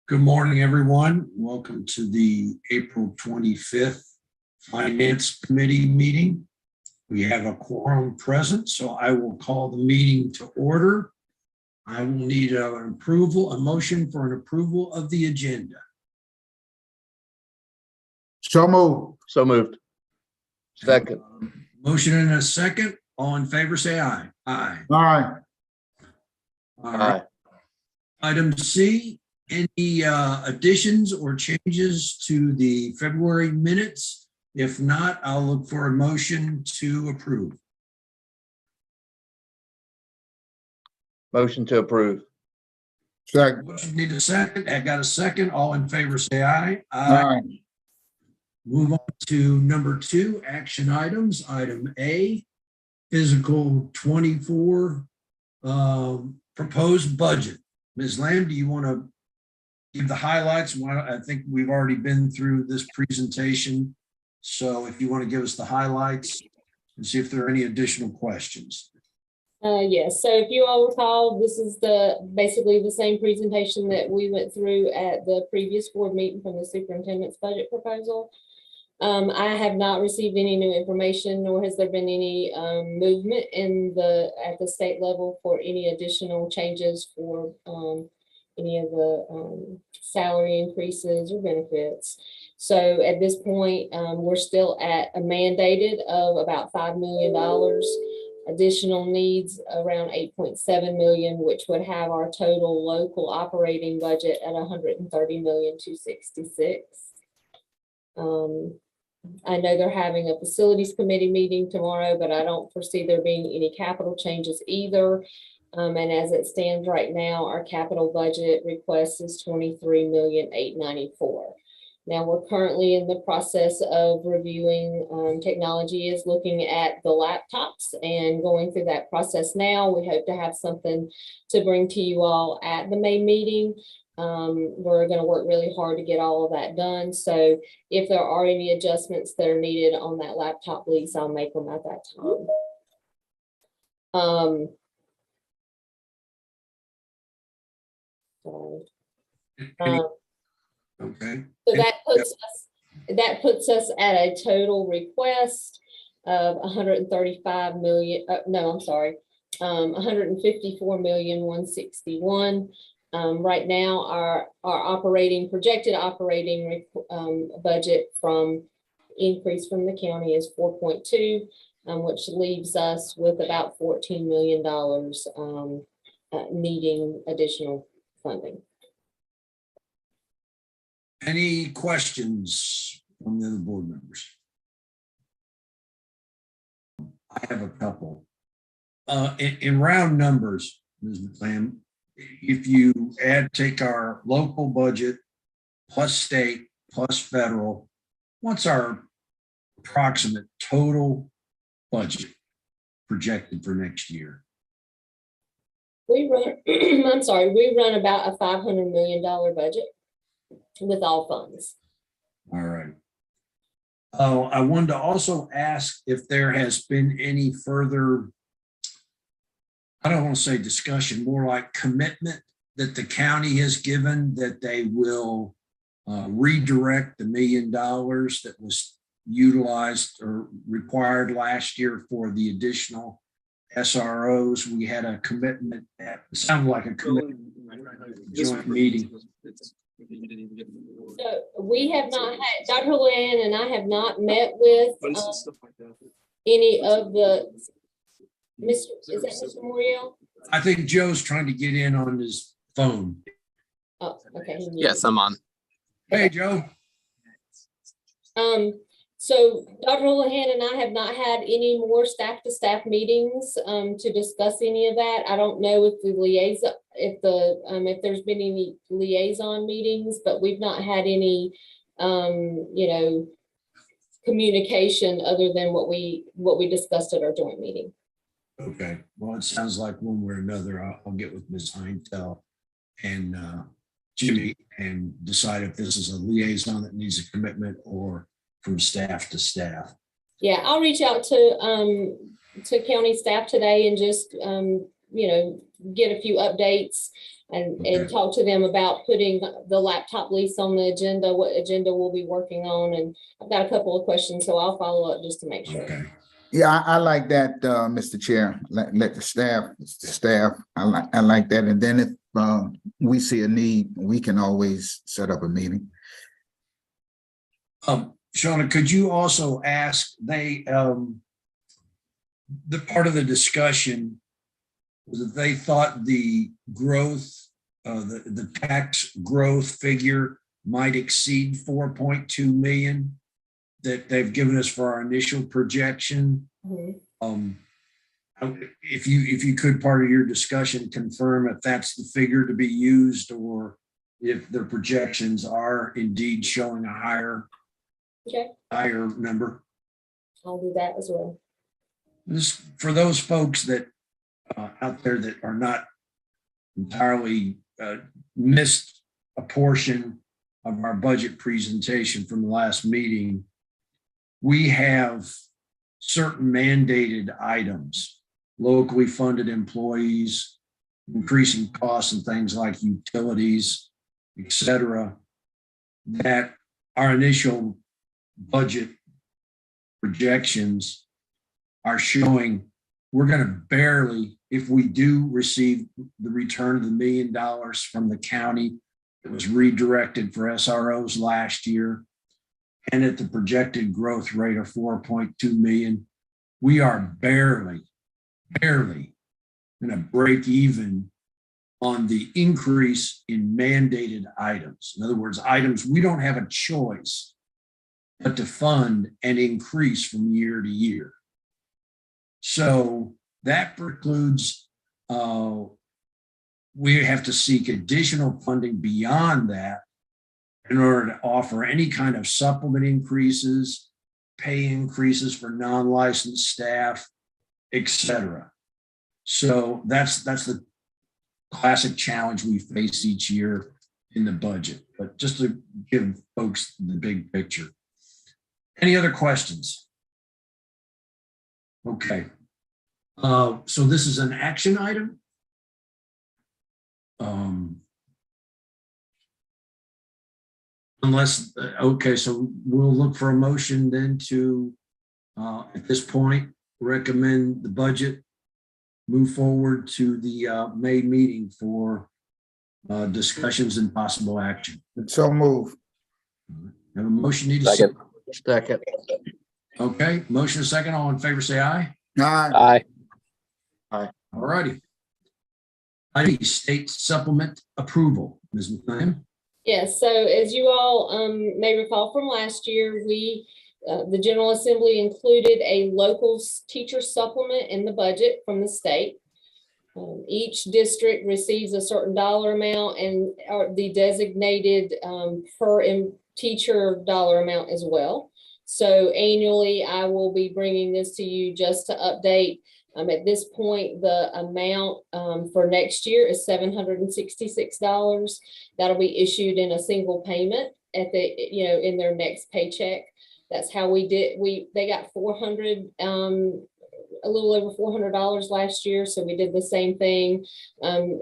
Good morning, everyone. Welcome to the April 25th Finance Committee meeting. We have a quorum present, so I will call the meeting to order. I will need a motion for an approval of the agenda. So moved. So moved. Second. Motion and a second. All in favor, say aye. Aye. Aye. All right. Item C, any additions or changes to the February minutes? If not, I'll look for a motion to approve. Motion to approve. Second. Motion need a second. I got a second. All in favor, say aye. Aye. Move on to number 2, action items. Item A, fiscal 24 proposed budget. Ms. Lamb, do you want to give the highlights? I think we've already been through this presentation. So if you want to give us the highlights and see if there are any additional questions. Yes, so if you all recall, this is basically the same presentation that we went through at the previous board meeting from the superintendent's budget proposal. I have not received any new information, nor has there been any movement at the state level for any additional changes for any of the salary increases or benefits. So at this point, we're still at a mandated of about $5 million. Additional needs around 8.7 million, which would have our total local operating budget at 130,266,000. I know they're having a facilities committee meeting tomorrow, but I don't foresee there being any capital changes either. And as it stands right now, our capital budget request is 23,894,000. Now we're currently in the process of reviewing. Technology is looking at the laptops and going through that process now. We hope to have something to bring to you all at the May meeting. We're going to work really hard to get all of that done. So if there are any adjustments that are needed on that laptop lease, I'll make them at that time. Okay. So that puts us at a total request of 135 million. No, I'm sorry, 154,161,000. Right now, our projected operating budget from increase from the county is 4.2, which leaves us with about $14 million needing additional funding. Any questions from the other board members? I have a couple. In round numbers, Ms. McLean, if you take our local budget plus state plus federal, what's our approximate total budget projected for next year? We run, we run about a $500 million budget with all funds. All right. Oh, I wanted to also ask if there has been any further, I don't want to say discussion, more like commitment that the county has given that they will redirect the $1 million that was utilized or required last year for the additional SROs. We had a commitment that sounded like a commitment joint meeting. So we have not had, Dr. Luann and I have not met with any of the, is that Mr. Moriel? I think Joe's trying to get in on his phone. Oh, okay. Yes, I'm on. Hey, Joe. So Dr. Houlihan and I have not had any more staff-to-staff meetings to discuss any of that. I don't know if the liaison, if there's been any liaison meetings, but we've not had any, communication other than what we discussed at our joint meeting. Okay. Well, it sounds like one way or another, I'll get with Ms. Heintel and Jimmy and decide if this is a liaison that needs a commitment or from staff to staff. Yeah, I'll reach out to county staff today and just get a few updates and Okay. talk to them about putting the laptop lease on the agenda, what agenda we'll be working on. And I've got a couple of questions, so I'll follow up just to make sure. Okay. Yeah, I like that, Mr. Chair. Let the staff, I like that. And then if we see a need, we can always set up a meeting. Shauna, could you also ask, the part of the discussion was that they thought the growth, the tax growth figure might exceed 4.2 million that they've given us for our initial projection. Mhm. If you could, part of your discussion, confirm if that's the figure to be used or if their projections are indeed showing a higher number. I'll do that as well. This, for those folks that out there that are not entirely missed a portion of our budget presentation from the last meeting, we have certain mandated items, locally funded employees, increasing costs and things like utilities, et cetera, that our initial budget projections are showing we're going to barely, if we do receive the return of the $1 million from the county that was redirected for SROs last year, and at the projected growth rate of 4.2 million, we are barely going to break even on the increase in mandated items. In other words, items we don't have a choice but to fund and increase from year to year. So that precludes, we have to seek additional funding beyond that in order to offer any kind of supplement increases, pay increases for non-licensed staff, et cetera. So that's the classic challenge we face each year in the budget, but just to give folks the big picture. Any other questions? Okay. So this is an action item. Unless, okay, so we'll look for a motion then to, at this point, recommend the budget, move forward to the May meeting for discussions and possible action. So move. Have a motion, need a Second. second. Second. Okay, motion and second, all in favor, say aye. Aye. Aye. All righty. Item E, state supplement approval, Ms. McLean. Yes, so as you all may recall from last year, the General Assembly included a local teacher supplement in the budget from the state. Each district receives a certain dollar amount and the designated per teacher dollar amount as well. So annually, I will be bringing this to you just to update. At this point, the amount for next year is $766. That'll be issued in a single payment at in their next paycheck. That's how we did. They got a little over $400 last year. So we did the same thing,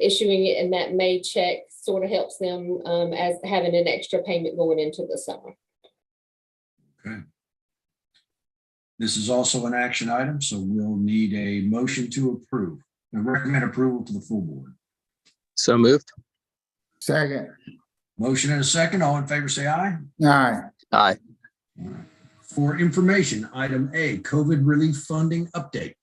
issuing it in that May check sort of helps them as having an extra payment going into the summer. Okay. This is also an action item, so we'll need a motion to approve and recommend approval to the full board. So moved. Second. Motion and a second, all in favor, say aye. Aye. Aye. All right. For information, item A, COVID relief funding update.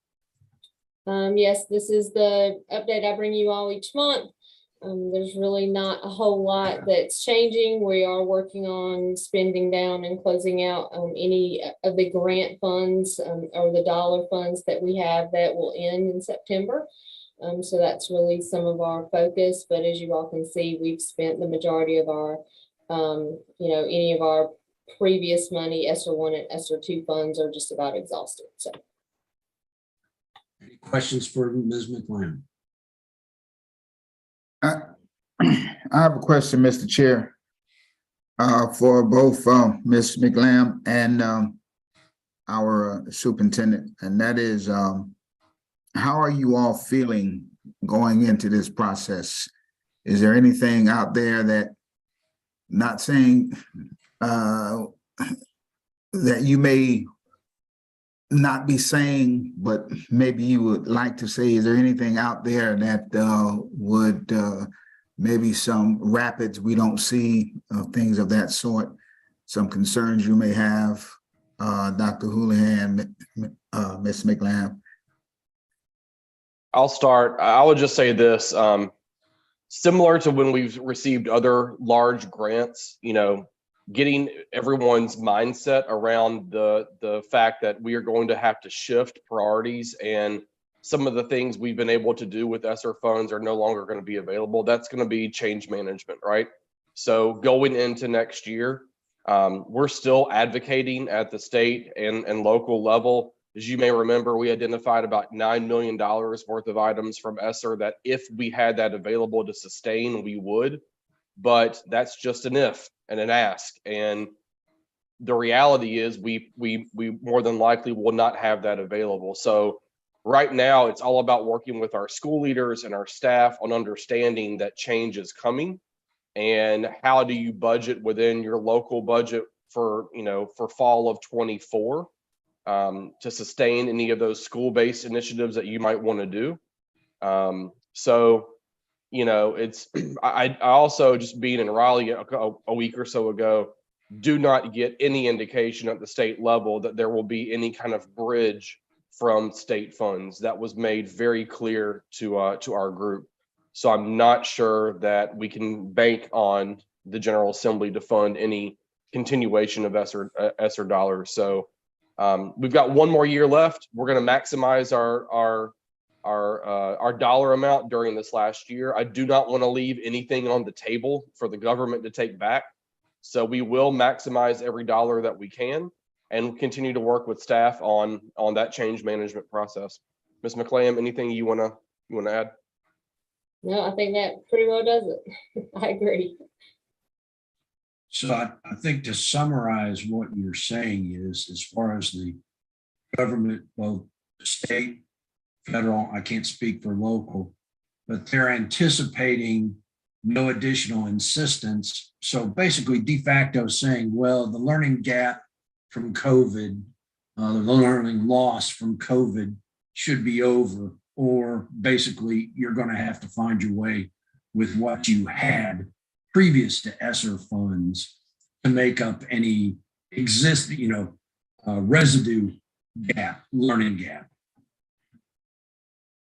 Yes, this is the update I bring you all each month. There's really not a whole lot that's changing. We are working on spending down and closing out any of the grant funds or the dollar funds that we have that will end in September. So that's really some of our focus. But as you all can see, we've spent the majority of our, any of our previous money. ESSER 1 and ESSER 2 funds are just about exhausted. So, Any questions for Ms. McLean? I have a question, Mr. Chair, for both Ms. McLam and our superintendent, and that is, how are you all feeling going into this process? Is there anything out there that, not saying that you may not be saying, but maybe you would like to say, is there anything out there that would maybe some rapids we don't see, things of that sort, some concerns you may have, Dr. Houlihan, Ms. McLamb? I'll start. I would just say this, similar to when we've received other large grants, getting everyone's mindset around the fact that we are going to have to shift priorities, and some of the things we've been able to do with ESSER funds are no longer going to be available. That's going to be change management, right? So going into next year, we're still advocating at the state and local level. As you may remember, we identified about $9 million worth of items from ESSER that if we had that available to sustain, we would. But that's just an if and an ask. And the reality is we more than likely will not have that available. So right now, it's all about working with our school leaders and our staff on understanding that change is coming. And how do you budget within your local budget for fall of 24 to sustain any of those school-based initiatives that you might want to do. It's I also, just being in Raleigh a week or so ago, do not get any indication at the state level that there will be any kind of bridge from state funds. That was made very clear to our group. So I'm not sure that we can bank on the General Assembly to fund any continuation of ESSER dollars. So we've got one more year left. We're going to maximize our dollar amount during this last year. I do not want to leave anything on the table for the government to take back. So we will maximize every dollar that we can and continue to work with staff on that change management process. Ms. McLamb, anything you want to add? No, I think that pretty well does it. I agree. So I think to summarize what you're saying is, as far as the government, both state, federal, I can't speak for local, but they're anticipating no additional insistence. So basically de facto saying, well, the learning gap from COVID, the learning loss from COVID should be over, or basically you're going to have to find your way with what you had previous to ESSER funds to make up any existing, residue gap, learning gap.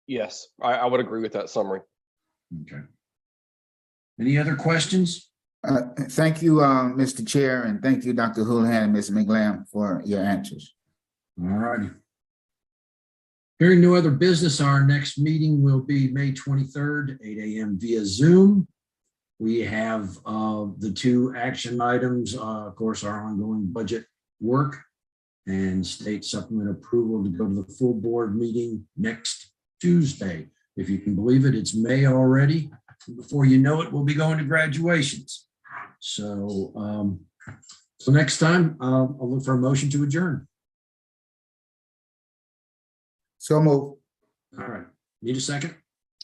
Yes, I would agree with that summary. Okay. Any other questions? Thank you, Mr. Chair, and thank you, Dr. Houlihan and Ms. McLamb, for your answers. All righty. Hearing no other business, our next meeting will be May 23rd, 8 a.m. via Zoom. We have the two action items, of course, our ongoing budget work and state supplement approval to go to the full board meeting next Tuesday. If you can believe it, it's May already. Before you know it, we'll be going to graduations. So, next time I'll look for a motion to adjourn. So move. All right. Need a second?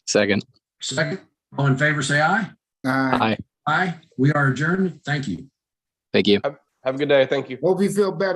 Second. Second. All in favor, say aye. Aye. Aye. We are adjourned. Thank you. Thank you. Have a good day. Thank you. Hope you feel better.